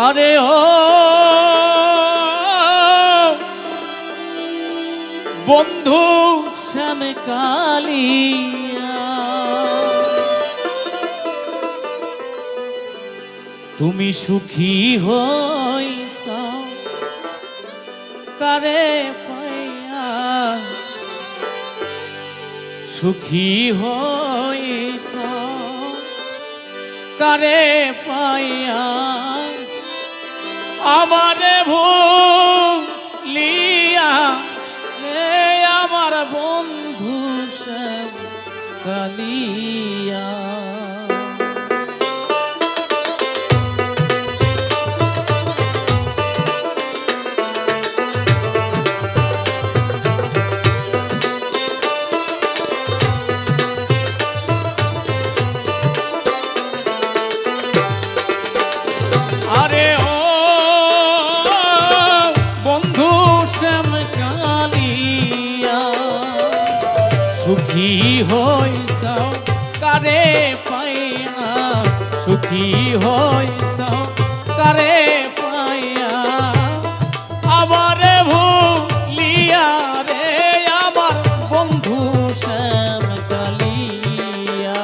আরে ও বন্ধু শ্যাম কালিয়া, তুমি সুখী হইছ কারে পাইয়া, সুখী হইছ কারে পাইয়া, আমারে ভুলিয়া রে আমার বন্ধু শ্যাম কালিয়া। আরে ও বন্ধু শ্যাম কালিয়া, সুখী হইছ কারে পাইয়া, সুখী হইছ কারে পাইয়া, আমারে ভুলিয়া রে আমার বন্ধু শ্যাম কালিয়া।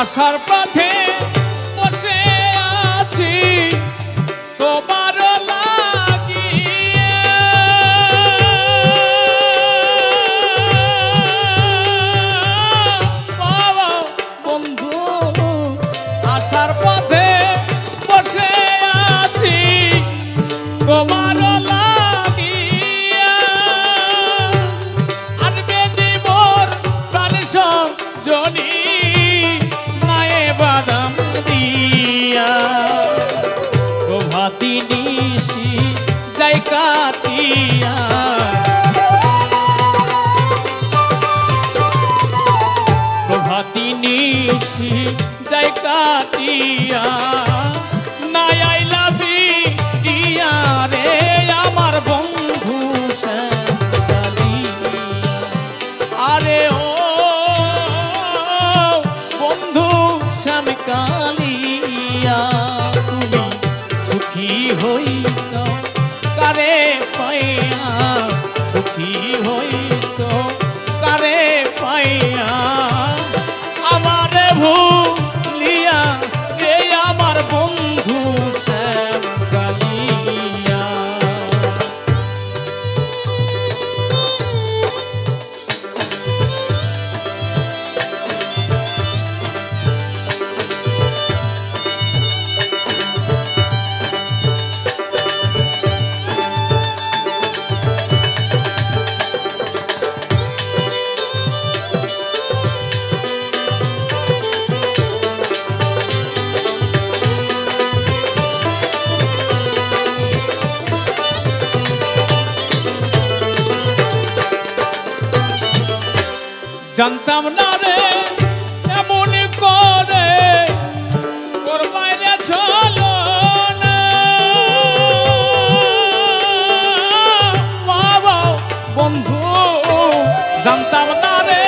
আসার পথে বসে আছি তোমার লাগিয়ে, বাবা বন্ধু আসার পথে বসে আছি তোমার লাগিয়ে, আনবে নিবর প্রাণ সংজনী বাদাম দিয়া, প্রভাতী নিশি যাই কাটিয়া, প্রভাতী নিশি যাই কাটিয়া, নাই আইলা ফিরিয়া রে আমার বন্ধু শ্যাম কালিয়া। আরে ও বন্ধু শ্যাম কালিয়া, তুমি সুখী হইছ কারে পাইয়া, সুখী হইছ কারে পাইয়া, আমারে ভুলিয়া রে আমার বন্ধু শ্যাম কালিয়া। জানতাম না রে এমন করে ওর বাইরে চলো না, বাবা বন্ধু জানতাম না রে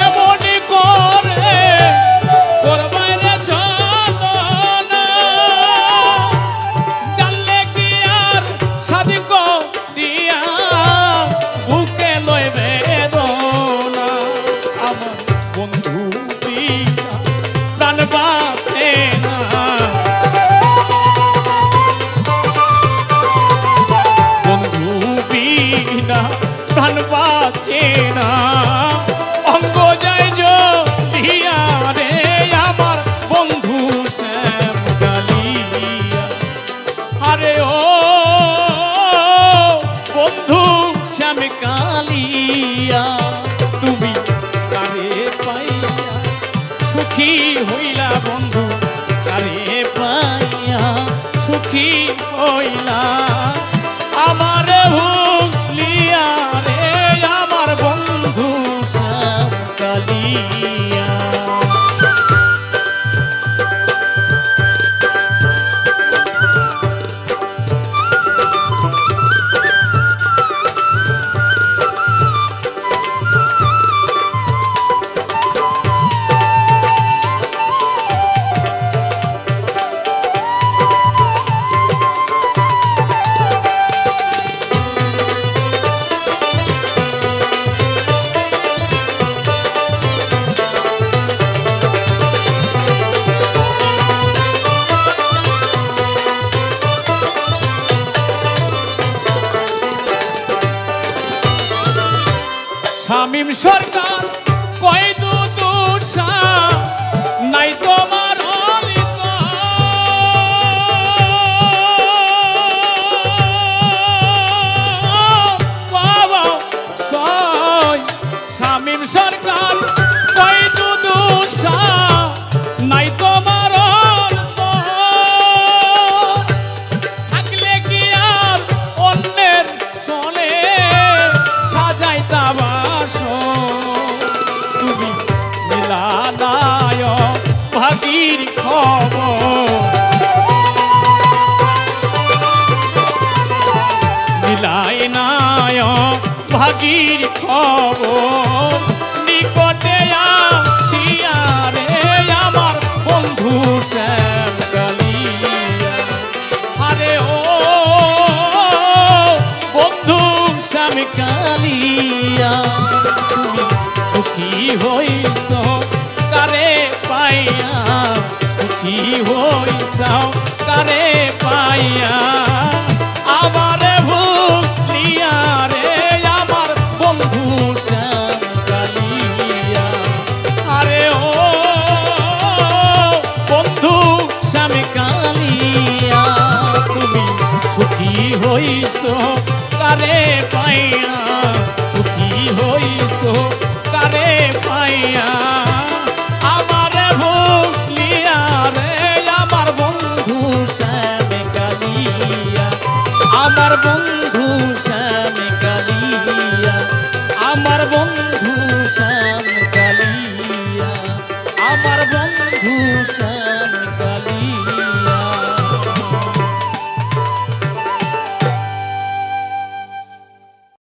এমন করে ওর বাইরে চলো না, জানলে কি আর শাদি করিয়া বুকে লইবে বন্ধু বিনা প্রাণ বাঁচে না, বন্ধু বিনা প্রাণ বাঁচে না, অঙ্গ যায় জ্বলিয়া রে আমার বন্ধু শ্যাম কালিয়া। আরে ও বন্ধু শ্যাম কালিয়া, সুখী হইলাম আমার ভুলিয়া রে আমার বন্ধু শ্যাম কালিয়া। শামীম সরকার কয় দুদুষা নাই তোমার অলিত বাবা সয়। শামীম সরকার কয় দুদুষা নাই তোমার অলিত থাকলে কি আর অন্যের চলে সাজাইতাবা তুমি মিলানায় ভাগির খবর মিলাই নায় ভাগির খবর নিকটে আসিয়া রে আমার বন্ধু শ্যাম কালিয়া। আরে ও বন্ধু শ্যাম কালিয়া তুমি সুখী হইছ কারে পাইয়া সুখী হইছ কারে পাইয়া আমার ভুলিয়া রে আমার বন্ধু শ্যাম কালিয়া। আরে ও বন্ধু শ্যাম কালিয়া তুমি সুখী হইছ কারে পাইয়া সুখী হইছ কারে পাইয়া আমার ভুলিয়া রে আমার বন্ধু শ্যাম কালিয়া। আমার বন্ধু শ্যাম কালিয়া আমার বন্ধু শ্যাম কালিয়া আমার বন্ধু শ্যাম